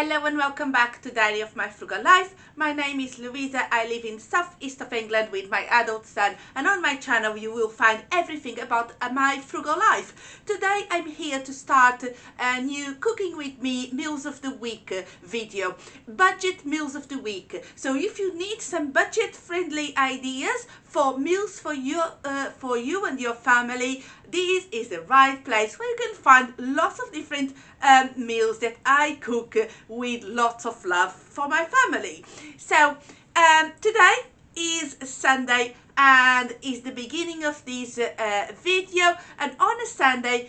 Hello and welcome back to Diary of My Frugal Life. My name is Louisa. I live in southeast of England with my adult son, and on my channel you will find everything about my frugal life. Today I'm here to start a new Cooking with Me Meals of the Week video. Budget Meals of the Week. So if you need some budget friendly ideas for meals for you and your family, this is the right place where you can find lots of different meals that I cook with lots of love for my family. So today is Sunday and is the beginning of this video, and on a Sunday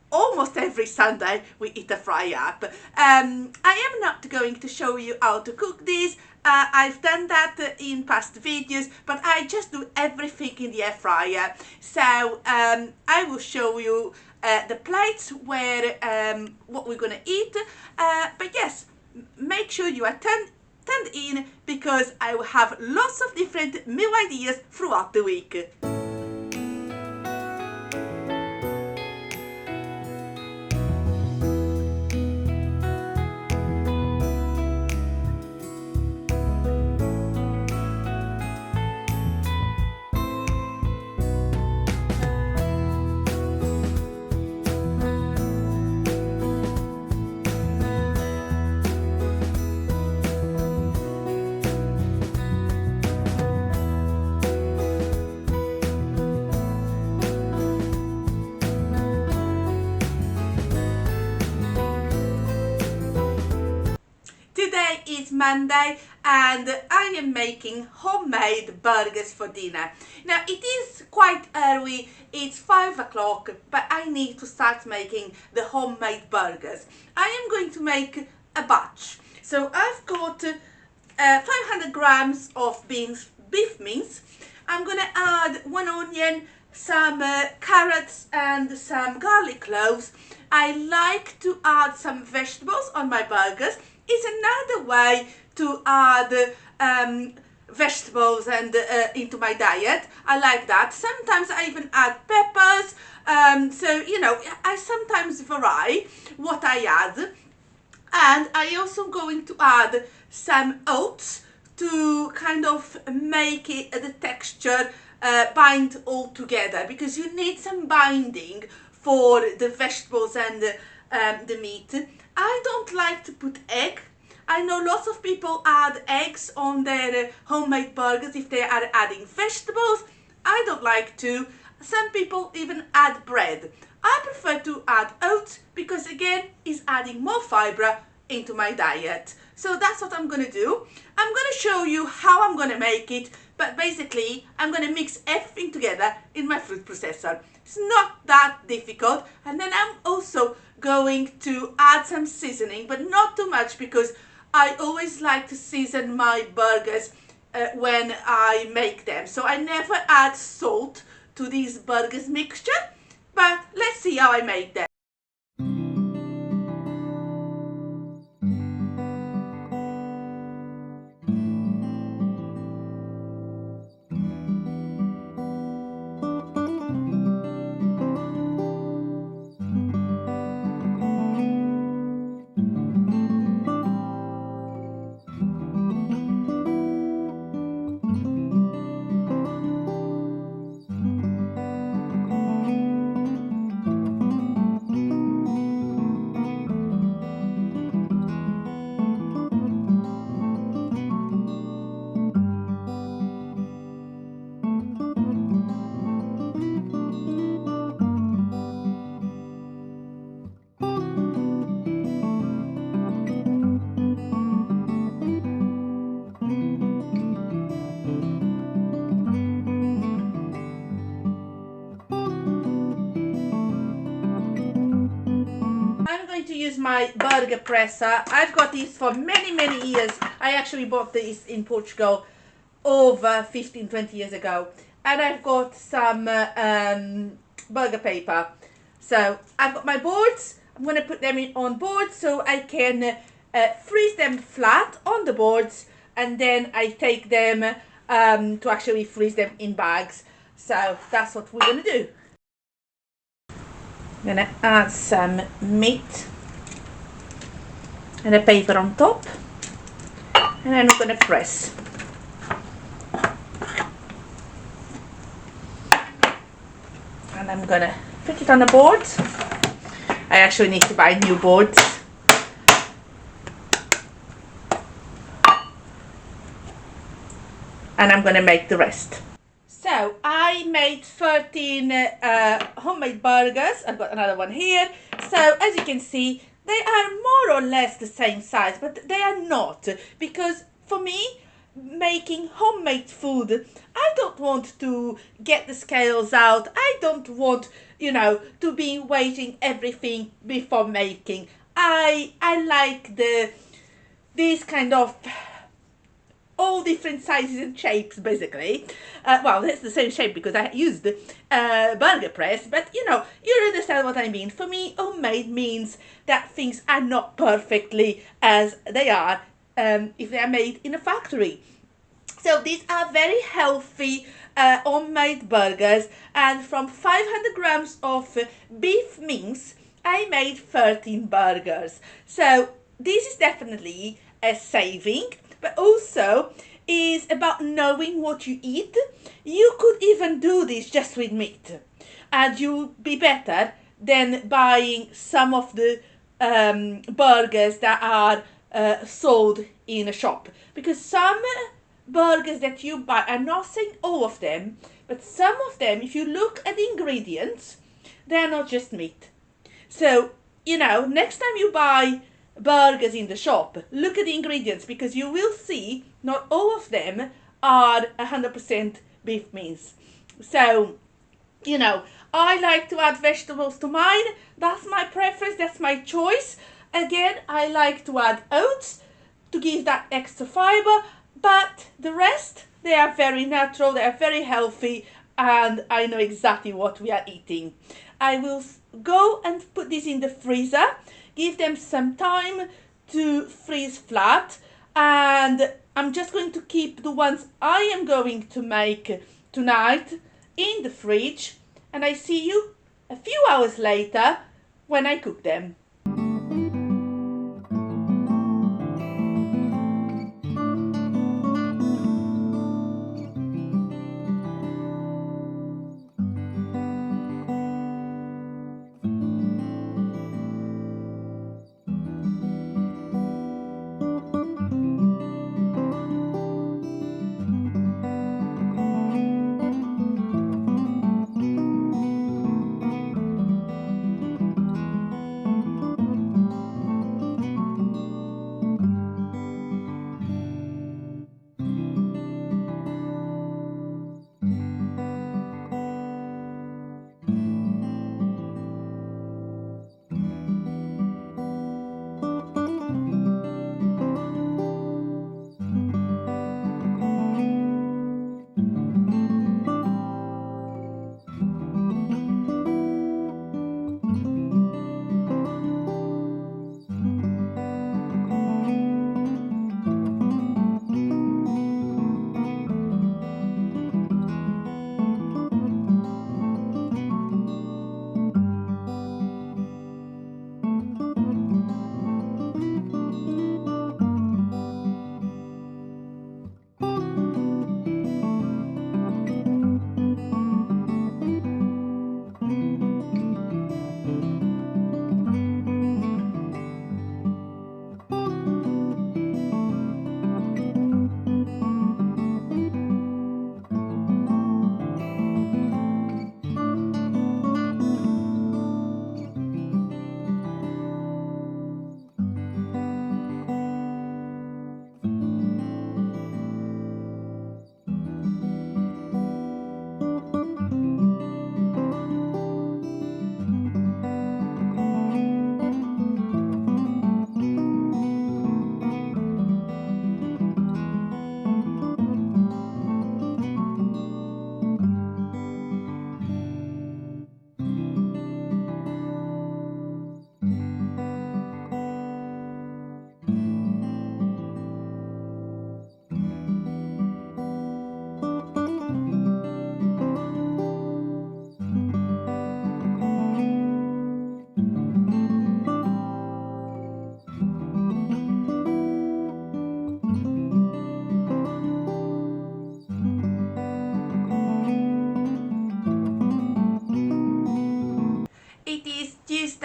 almost every Sunday we eat a fry up. I am not going to show you how to cook this. I've done that in past videos, but I just do everything in the air fryer. So I will show you the plates where what we're gonna eat. But yes, make sure you are tuned in, because I will have lots of different meal ideas throughout the week. Today is Monday and I am making homemade burgers for dinner. Now it is quite early, it's 5 o'clock, but I need to start making the homemade burgers. I am going to make a batch. So I've got 500 grams of beef mince. I'm going to add 1 onion, some carrots and some garlic cloves. I like to add some vegetables on my burgers. It's another way to add vegetables and into my diet. I like that. Sometimes I even add peppers. So you know, I sometimes vary what I add. And I also going to add some oats to kind of make it the texture bind all together, because you need some binding for the vegetables and the meat. I don't like to put egg. I know lots of people add eggs on their homemade burgers if they are adding vegetables. I don't like to. Some people even add bread. I prefer to add oats because again it's adding more fibre into my diet. So that's what I'm going to do. I'm going to show you how I'm going to make it, but basically I'm going to mix everything together in my food processor. It's not that difficult. And then I'm also going to add some seasoning, but not too much, because I always like to season my burgers when I make them. So I never add salt to these burgers mixture, but let's see how I make them. To use my burger presser. I've got this for many years. I actually bought this in Portugal over 15-20 years ago, and I've got some burger paper. So I've got my boards. I'm going to put them on boards so I can freeze them flat on the boards, and then I take them to actually freeze them in bags. So that's what we're going to do. I'm going to add some meat. and a paper on top, and I'm going to press. And I'm going to put it on the board. I actually need to buy new boards. And I'm going to make the rest. So I made 13 homemade burgers. I've got another one here. So as you can see, they are more or less the same size, but they are not, because for me, making homemade food, I don't want to get the scales out. I don't want, to be weighing everything before making. I like these kind of all different sizes and shapes, basically. Well, that's the same shape because I used burger press, but you understand what I mean. For me, homemade means that things are not perfectly as they are if they are made in a factory. So these are very healthy homemade burgers, and from 500 grams of beef mince, I made 13 burgers. So this is definitely a saving, but also is about knowing what you eat. You could even do this just with meat, and you'll be better than buying some of the burgers that are sold in a shop, because some burgers that you buy, I'm not saying all of them, but some of them, if you look at the ingredients, they're not just meat. So, next time you buy burgers in the shop, look at the ingredients, because you will see not all of them are 100% beef mince. So, I like to add vegetables to mine. That's my preference, that's my choice. Again, I like to add oats to give that extra fiber, but the rest, they are very natural, they are very healthy, and I know exactly what we are eating. I will go and put these in the freezer, give them some time to freeze flat, and I'm just going to keep the ones I am going to make tonight in the fridge, and I see you a few hours later when I cook them.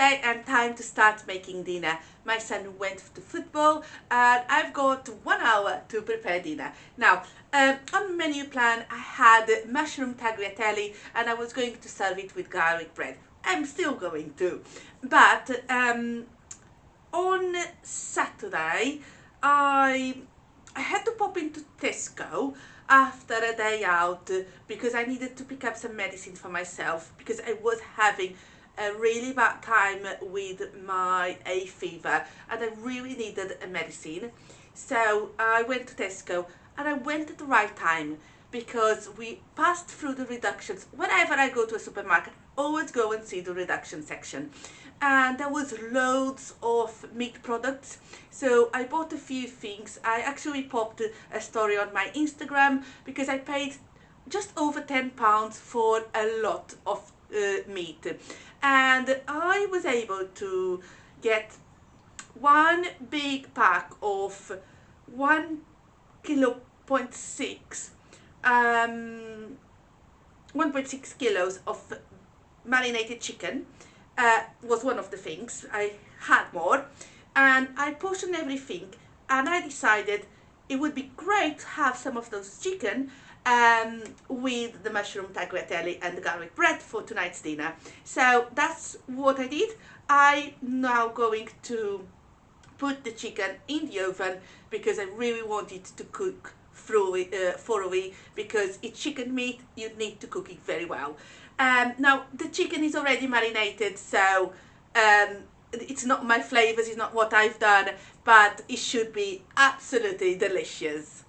Wednesday and time to start making dinner. My son went to football and I've got 1 hour to prepare dinner. Now, on menu plan I had mushroom tagliatelle and I was going to serve it with garlic bread. I'm still going to. But on Saturday I had to pop into Tesco after a day out because I needed to pick up some medicine for myself because I was having a really bad time with my hay fever and I really needed a medicine. So I went to Tesco and I went at the right time because we passed through the reductions. Whenever I go to a supermarket, always go and see the reduction section. And there was loads of meat products, so I bought a few things. I actually popped a story on my Instagram because I paid just over £10 for a lot of meat, and I was able to get one big pack of 1.6 1.6 kilos of marinated chicken. Was one of the things. I had more and I portioned everything, and I decided it would be great to have some of those chicken with the mushroom tagliatelle and the garlic bread for tonight's dinner. So that's what I did. I'm now going to put the chicken in the oven because I really want it to cook thoroughly because it's chicken meat, you need to cook it very well. Now the chicken is already marinated, so it's not my flavours, it's not what I've done, but it should be absolutely delicious.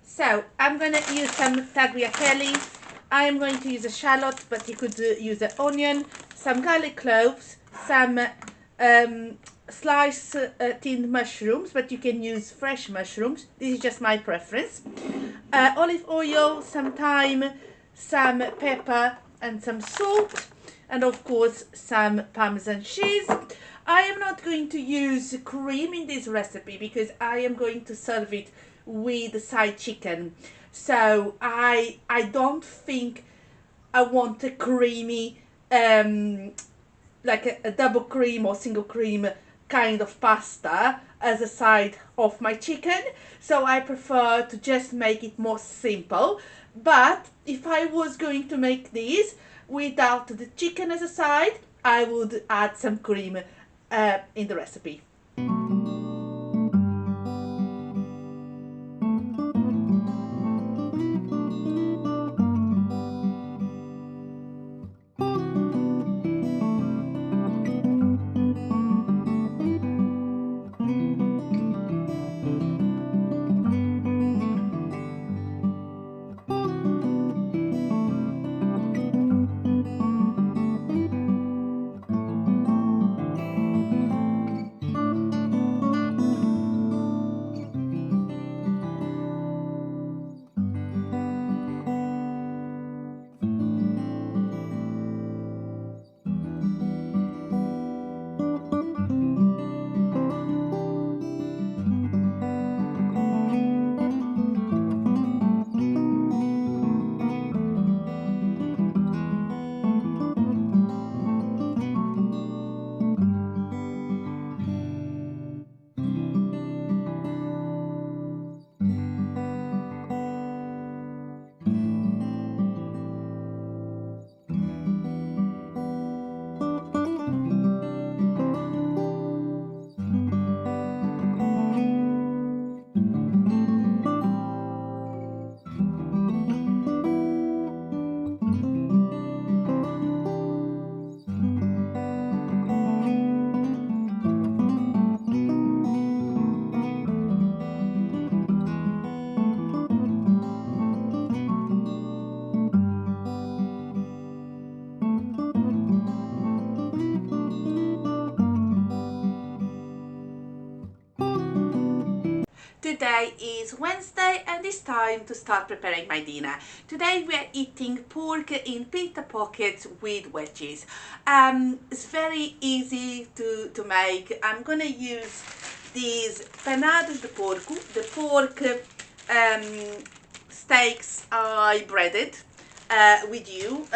So I'm going to use some tagliatelle. I'm going to use a shallot, but you could use an onion, some garlic cloves, some sliced tinned mushrooms, but you can use fresh mushrooms. This is just my preference. Olive oil, some thyme, some pepper and some salt, and of course some Parmesan cheese. I am not going to use cream in this recipe because I am going to serve it with the side chicken. So I don't think I want a creamy like a double cream or single cream kind of pasta as a side of my chicken, so I prefer to just make it more simple. But if I was going to make this without the chicken as a side, I would add some cream in the recipe. Today is Wednesday and it's time to start preparing my dinner. Today we are eating pork in pita pockets with wedges. It's very easy to make. I'm gonna use these panadas de porco. The pork steaks I breaded. with you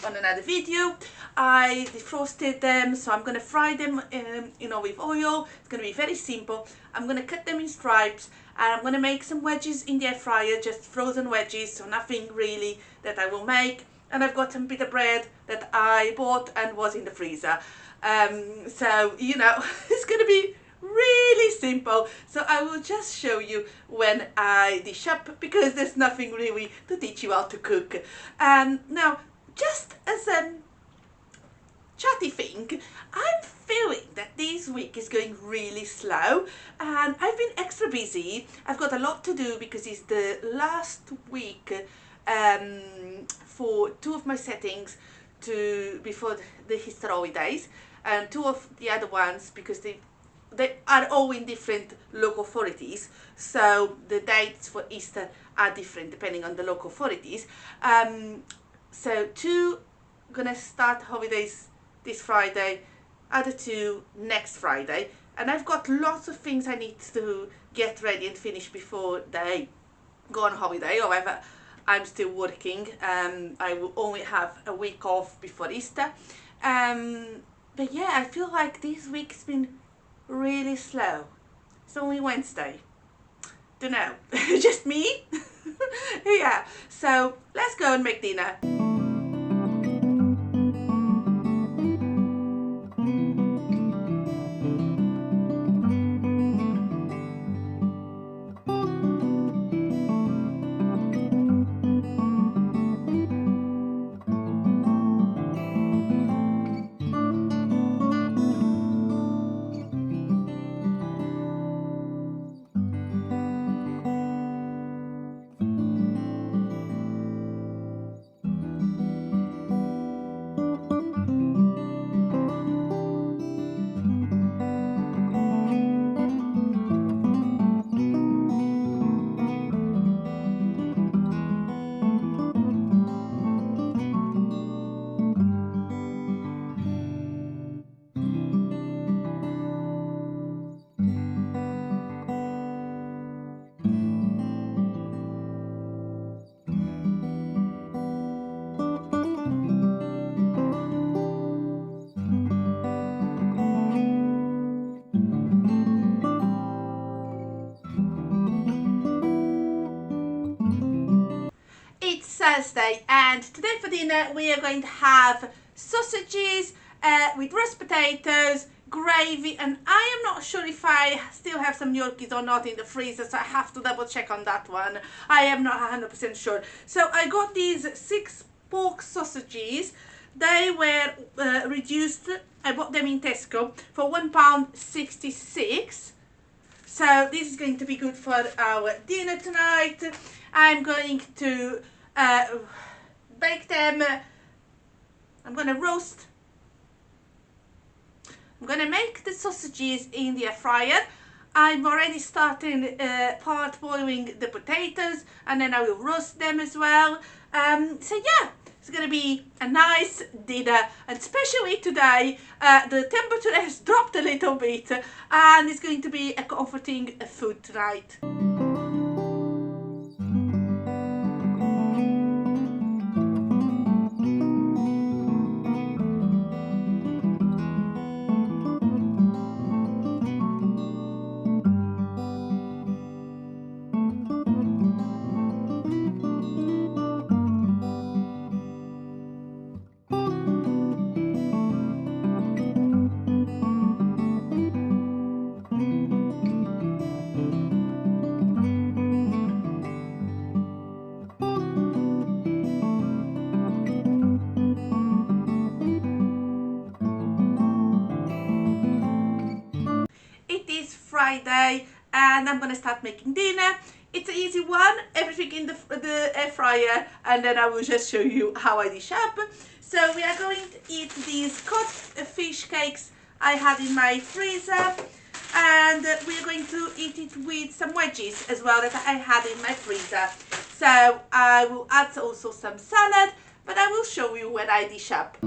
on another video. I defrosted them, so I'm going to fry them with oil. It's going to be very simple. I'm going to cut them in stripes, and I'm going to make some wedges in the air fryer, just frozen wedges, so nothing really that I will make. And I've got some pita bread that I bought and was in the freezer. So it's going to be really simple. So I will just show you when I dish up, because there's nothing really to teach you how to cook. Now, just as a chatty thing, I'm feeling that this week is going really slow, and I've been extra busy. I've got a lot to do because it's the last week for two of my settings before the Easter holidays, and two of the other ones because they are all in different local authorities, so the dates for Easter are different depending on the local authorities. So two gonna start holidays this Friday, other two next Friday, and I've got lots of things I need to get ready and finish before they go on holiday. However, I'm still working. I will only have a week off before Easter. But yeah, I feel like this week's been really slow. It's only Wednesday. Don't know. Just me? Yeah. So let's go and make dinner. It's Thursday, and today for dinner we are going to have sausages with roast potatoes, gravy, and I am not sure if I still have some gnocchis or not in the freezer, so I have to double check on that one. I am not 100% sure. So I got these 6 pork sausages. They were reduced. I bought them in Tesco for £1.66. So this is going to be good for our dinner tonight. I'm going to bake them. I'm going to roast. I'm going to make the sausages in the air fryer. I'm already starting part boiling the potatoes, and then I will roast them as well. So yeah, it's going to be a nice dinner, and especially today the temperature has dropped a little bit, and it's going to be a comforting food tonight. Friday, and I'm gonna start making dinner. It's an easy one, everything in the air fryer, and then I will just show you how I dish up. So we are going to eat these cod fish cakes I had in my freezer, and we are going to eat it with some wedges as well that I had in my freezer. So I will add also some salad, but I will show you when I dish up.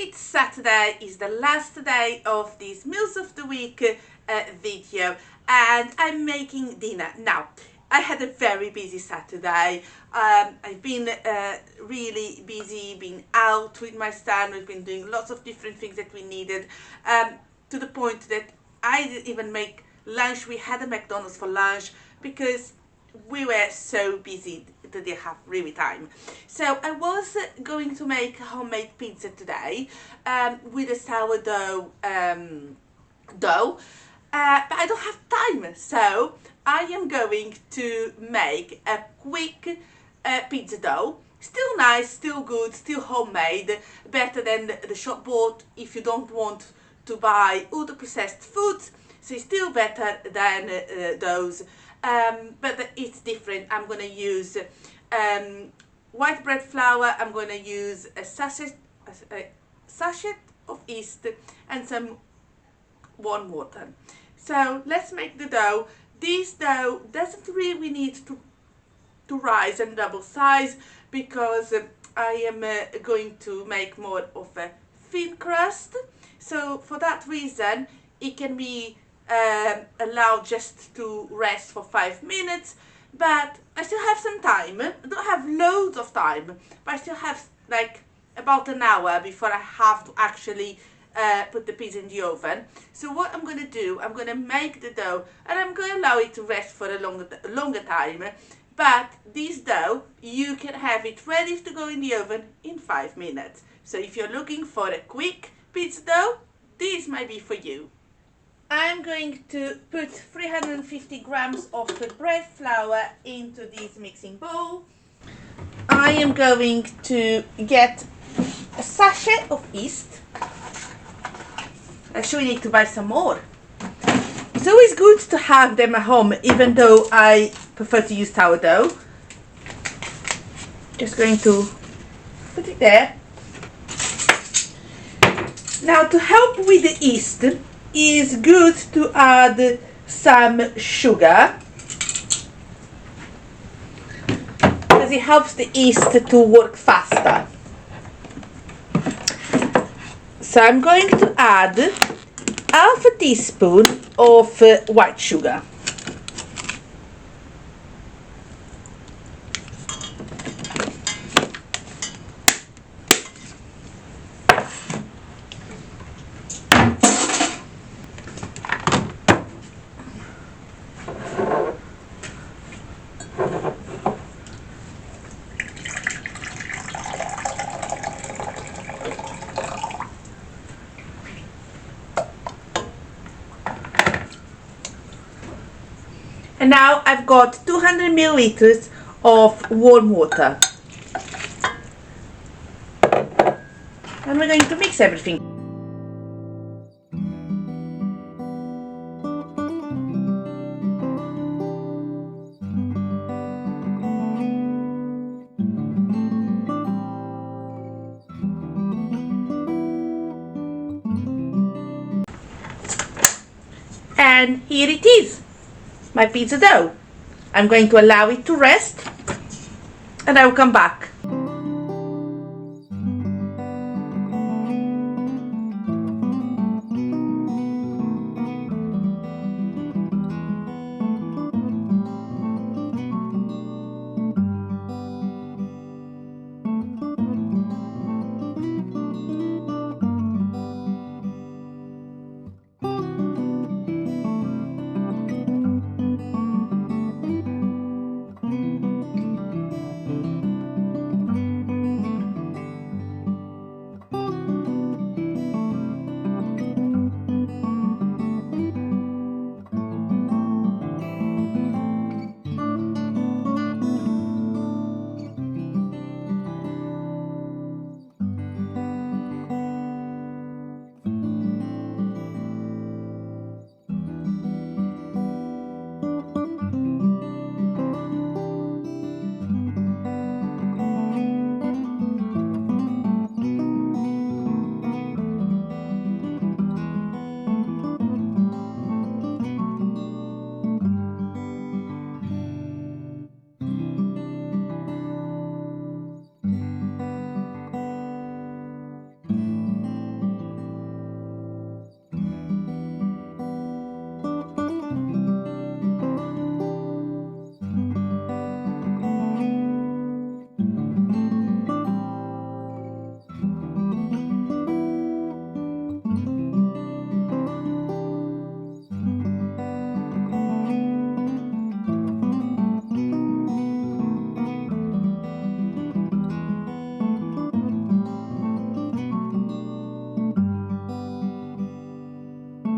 It's Saturday, is the last day of this Meals of the Week video, and I'm making dinner. Now, I had a very busy Saturday. I've been really busy, being out with my son. We've been doing lots of different things that we needed, to the point that I didn't even make lunch. We had a McDonald's for lunch because we were so busy that didn't have really time. So I was going to make a homemade pizza today with a sourdough dough, but I don't have time, so I am going to make a quick pizza dough. Still nice, still good, still homemade, better than the shop bought if you don't want to buy ultra processed foods. So it's still better than those, but it's different. I'm going to use white bread flour. I'm going to use a sachet of yeast and some warm water. So let's make the dough. This dough doesn't really need to rise and double size because I am going to make more of a thin crust. So for that reason, it can be allowed just to rest for 5 minutes, but I still have some time. I don't have loads of time, but I still have like about an hour before I have to actually put the pizza in the oven. So what I'm going to do, I'm going to make the dough and I'm going to allow it to rest for a longer time. But this dough, you can have it ready to go in the oven in 5 minutes. So if you're looking for a quick pizza dough, this might be for you. I'm going to put 350 grams of the bread flour into this mixing bowl. I am going to get a sachet of yeast. Actually, we need to buy some more. It's always good to have them at home, even though I prefer to use sourdough. Just going to put it there. Now, to help with the yeast, it's good to add some sugar because it helps the yeast to work faster. So I'm going to add half a teaspoon of white sugar. And now I've got 200 milliliters of warm water. And we're going to mix everything. And here it is, my pizza dough. I'm going to allow it to rest and I will come back.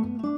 you.